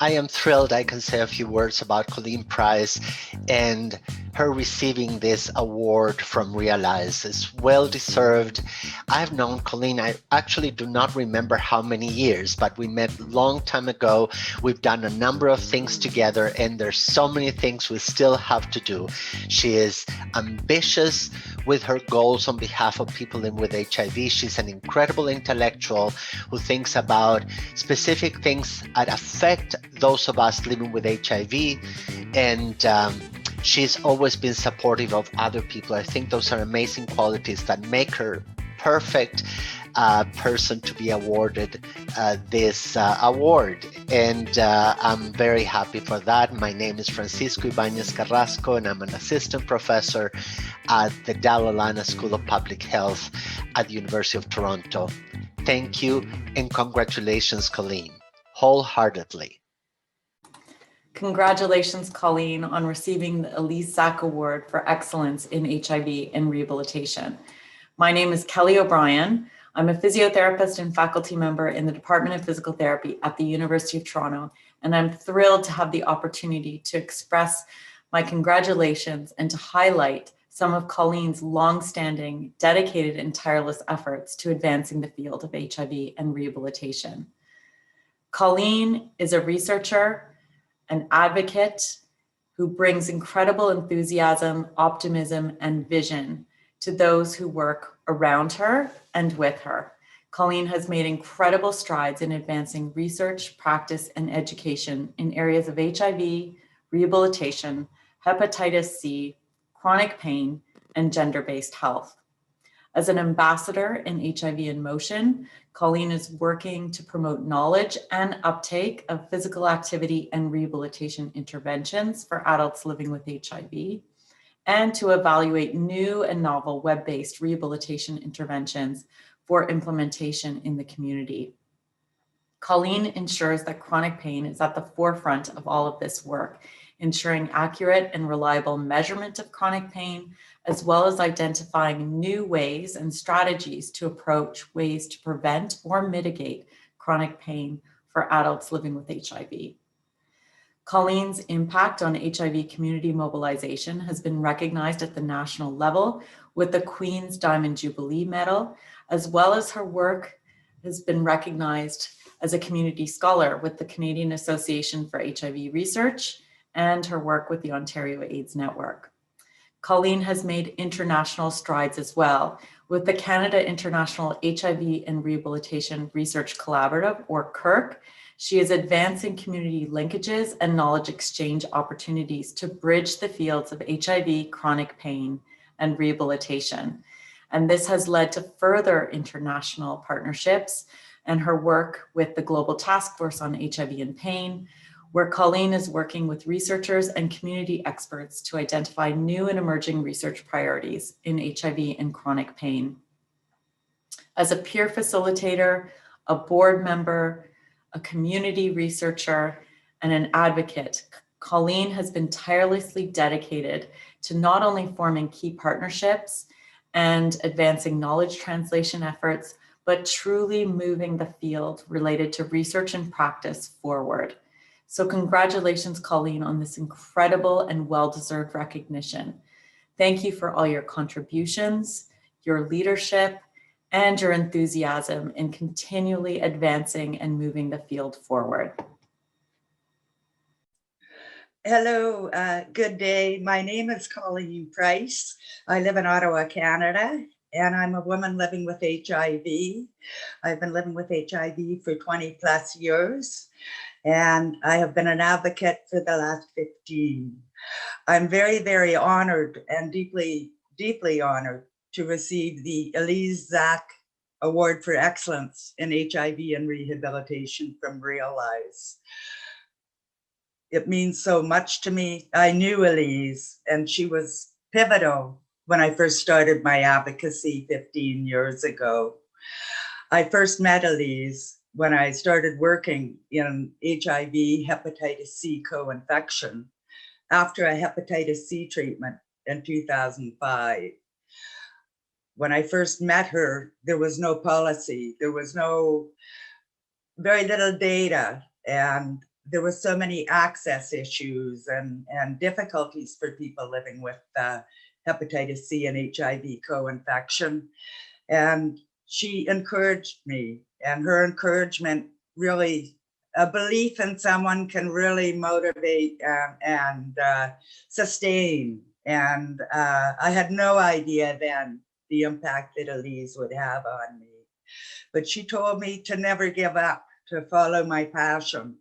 I am thrilled I can say a few words about Colleen Price and her receiving this award from Realize. It's well deserved. I've known Colleen, I actually do not remember how many years, but we met a long time ago. We've done a number of things together, and there's so many things we still have to do. She is ambitious with her goals on behalf of people living with HIV. She's an incredible intellectual who thinks about specific things that affect those of us living with HIV, and she's always been supportive of other people. I think those are amazing qualities that make her perfect person to be awarded this award, and I'm very happy for that. My name is Francisco Ibáñez Carrasco, and I'm an assistant professor at the Dalla Lana School of Public Health at the University of Toronto. Thank you and congratulations, Colleen, wholeheartedly. Congratulations, Colleen, on receiving the Elisse Zack Award for Excellence in HIV and Rehabilitation. My name is Kelly O'Brien. I'm a physiotherapist and faculty member in the Department of Physical Therapy at the University of Toronto, and I'm thrilled to have the opportunity to express my congratulations and to highlight some of Colleen's longstanding, dedicated, and tireless efforts to advancing the field of HIV and rehabilitation. Colleen is a researcher, an advocate who brings incredible enthusiasm, optimism, and vision to those who work around her and with her. Colleen has made incredible strides in advancing research, practice, and education in areas of HIV, rehabilitation, hepatitis C, chronic pain, and gender-based health. As an ambassador in HIV in Motion, Colleen is working to promote knowledge and uptake of physical activity and rehabilitation interventions for adults living with HIV, and to evaluate new and novel web-based rehabilitation interventions for implementation in the community. Colleen ensures that chronic pain is at the forefront of all of this work, ensuring accurate and reliable measurement of chronic pain, as well as identifying new ways and strategies to approach ways to prevent or mitigate chronic pain for adults living with HIV. Colleen's impact on HIV community mobilization has been recognized at the national level with the Queen's Diamond Jubilee Medal, as well as her work has been recognized as a community scholar with the Canadian Association for HIV Research and her work with the Ontario AIDS Network. Colleen has made international strides as well with the Canada International HIV and Rehabilitation Research Collaborative, or CIRC. She is advancing community linkages and knowledge exchange opportunities to bridge the fields of HIV, chronic pain, and rehabilitation. And this has led to further international partnerships and her work with the Global Task Force on HIV and Pain, where Colleen is working with researchers and community experts to identify new and emerging research priorities in HIV and chronic pain. As a peer facilitator, a board member, a community researcher, and an advocate, Colleen has been tirelessly dedicated to not only forming key partnerships and advancing knowledge translation efforts, but truly moving the field related to research and practice forward. So congratulations, Colleen, on this incredible and well-deserved recognition. Thank you for all your contributions, your leadership, and your enthusiasm in continually advancing and moving the field forward. Hello, good day. My name is Colleen Price. I live in Ottawa, Canada, and I'm a woman living with HIV. I've been living with HIV for 20 plus years, and I have been an advocate for the last 15. I'm very, very honored and deeply, deeply honored to receive the Elisse Zack Award for Excellence in HIV and Rehabilitation from Realize. It means so much to me. I knew Elisse, and she was pivotal when I first started my advocacy 15 years ago. I first met Elisse when I started working in HIV hepatitis C co-infection after a hepatitis C treatment in 2005. When I first met her, there was no policy, there was very little data, and there were so many access issues and difficulties for people living with hepatitis C and HIV co-infection. And she encouraged me, and her encouragement really, a belief in someone can really motivate and sustain. And I had no idea then the impact that Elise would have on me. But she told me to never give up, to follow my passion.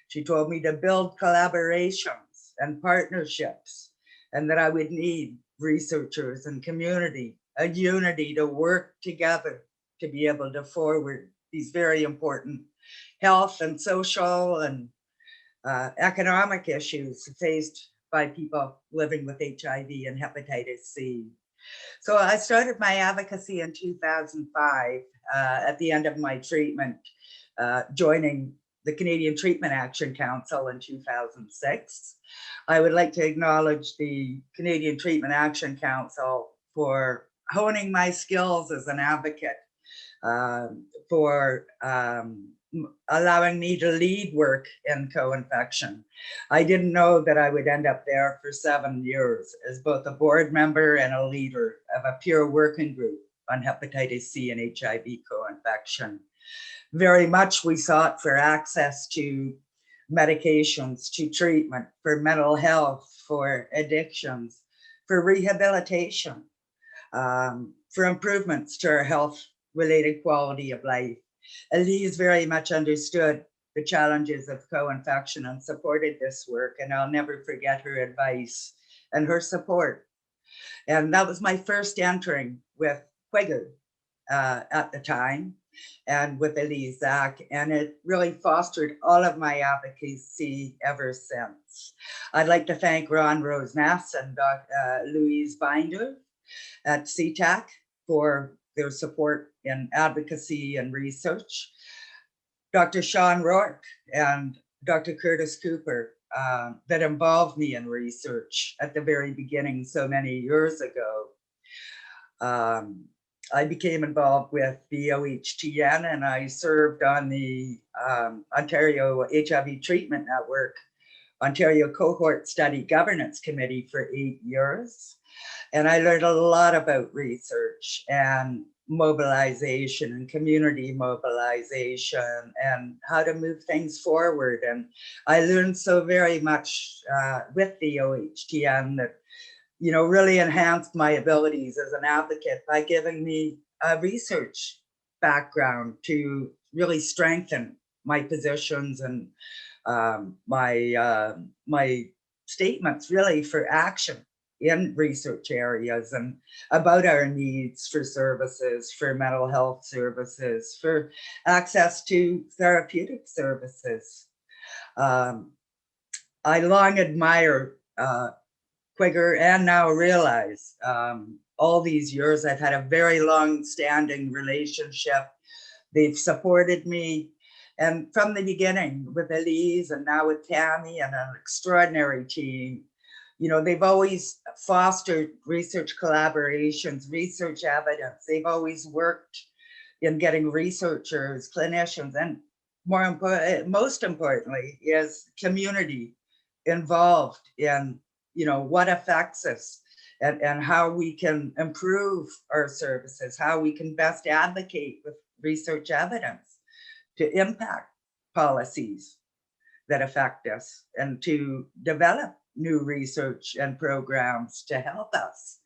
She told me to build collaborations and partnerships, and that I would need researchers and community, a unity to work together to be able to forward these very important health and social and economic issues faced by people living with HIV and hepatitis C. So I started my advocacy in 2005 at the end of my treatment, joining the Canadian Treatment Action Council in 2006. I would like to acknowledge the Canadian Treatment Action Council for honing my skills as an advocate, for allowing me to lead work in co-infection. I didn't know that I would end up there for 7 years as both a board member and a leader of a peer working group on hepatitis C and HIV co-infection. Very much we sought for access to medications, to treatment, for mental health, for addictions, for rehabilitation, for improvements to our health-related quality of life. Elise very much understood the challenges of co-infection and supported this work, and I'll never forget her advice and her support. And that was my first entering with QIGR at the time, and with Elisse Zack, and it really fostered all of my advocacy ever since. I'd like to thank Ron Rose-Ness and Louise Binder at CTAC for their support in advocacy and research. Dr. Sean Rourke and Dr. Curtis Cooper that involved me in research at the very beginning so many years ago. I became involved with the OHTN, and I served on the Ontario HIV Treatment Network, Ontario Cohort Study Governance Committee for 8 years. And I learned a lot about research and mobilization and community mobilization and how to move things forward. And I learned so very much with the OHTN that really enhanced my abilities as an advocate by giving me a research background to really strengthen my positions and my statements really for action in research areas and about our needs for services, for mental health services, for access to therapeutic services. I long admired QIGR and now realize all these years I've had a very long-standing relationship. They've supported me, and from the beginning with Elise and now with Tammy and an extraordinary team, they've always fostered research collaborations, research evidence. They've always worked in getting researchers, clinicians, and most importantly is community involved in what affects us and how we can improve our services, how we can best advocate with research evidence to impact policies that affect us and to develop new research and programs to help us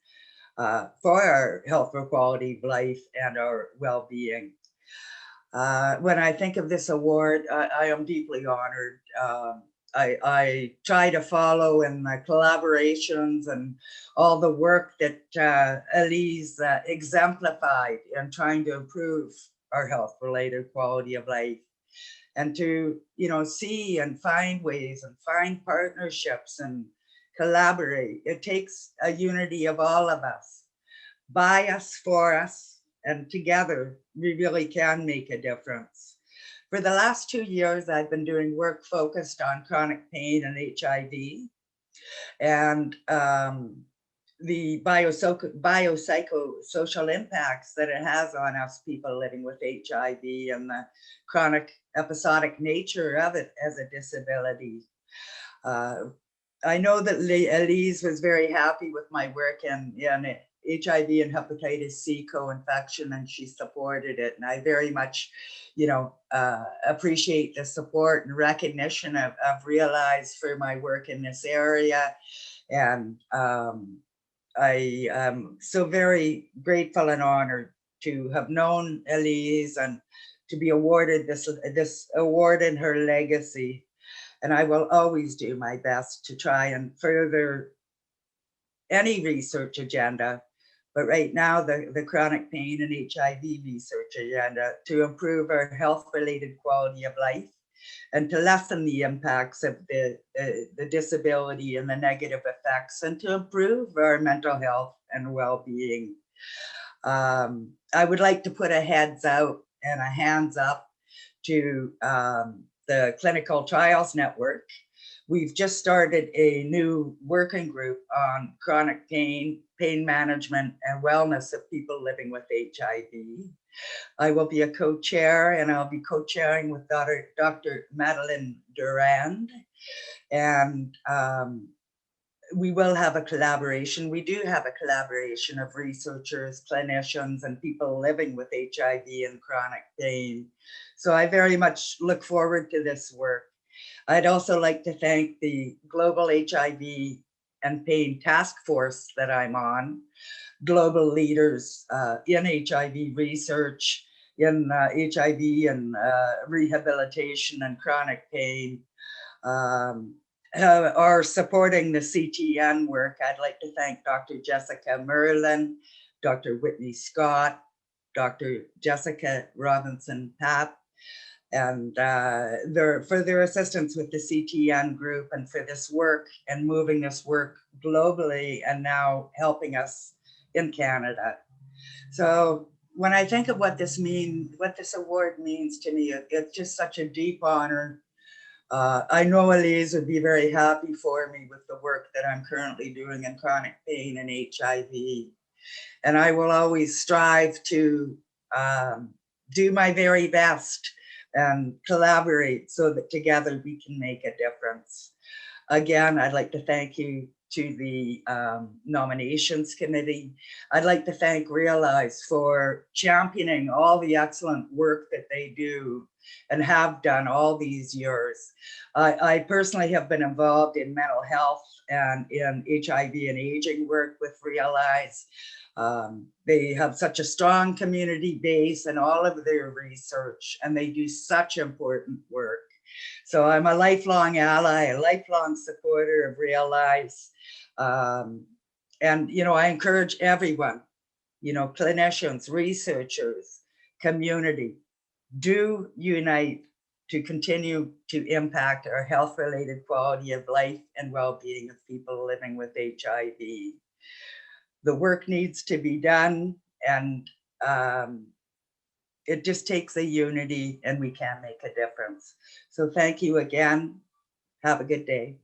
for our health or quality of life and our well-being. When I think of this award, I am deeply honored. I try to follow in the collaborations and all the work that Elise exemplified in trying to improve our health-related quality of life, and to see and find ways and find partnerships and collaborate. It takes a unity of all of us, by us, for us, and together we really can make a difference. For the last 2 years, I've been doing work focused on chronic pain and HIV. And the biopsychosocial impacts that it has on us people living with HIV and the chronic episodic nature of it as a disability. I know that Elise was very happy with my work in HIV and hepatitis C co-infection, and she supported it. And I very much, appreciate the support and recognition of Realize for my work in this area. And I am so very grateful and honored to have known Elise and to be awarded this award in her legacy. And I will always do my best to try and further any research agenda, but right now the chronic pain and HIV research agenda to improve our health-related quality of life and to lessen the impacts of the disability and the negative effects, and to improve our mental health and well-being. I would like to put a heads out and a hands up to the Clinical Trials Network. We've just started a new working group on chronic pain management, and wellness of people living with HIV. I will be a co-chair, and I'll be co-chairing with Dr. Madeline Durand. And we will have a collaboration. We do have a collaboration of researchers, clinicians, and people living with HIV and chronic pain. So I very much look forward to this work. I'd also like to thank the Global HIV and Pain Task Force that I'm on, global leaders in HIV research, in HIV and rehabilitation and chronic pain, are supporting the CTN work. I'd like to thank Dr. Jessica Merlin, Dr. Whitney Scott, Dr. Jessica Robinson-Papp, and for their assistance with the CTN group and for this work and moving this work globally and now helping us in Canada. So when I think of what this award means to me, it's just such a deep honor. I know Elise would be very happy for me with the work that I'm currently doing in chronic pain and HIV. And I will always strive to do my very best and collaborate so that together we can make a difference. Again, I'd like to thank you to the nominations committee. I'd like to thank Realize for championing all the excellent work that they do and have done all these years. I personally have been involved in mental health and in HIV and aging work with Realize. They have such a strong community base in all of their research, and they do such important work. So I'm a lifelong ally, a lifelong supporter of Realize. And, I encourage everyone, clinicians, researchers, community, do unite to continue to impact our health-related quality of life and well-being of people living with HIV. The work needs to be done, and it just takes a unity, and we can make a difference. So thank you again. Have a good day.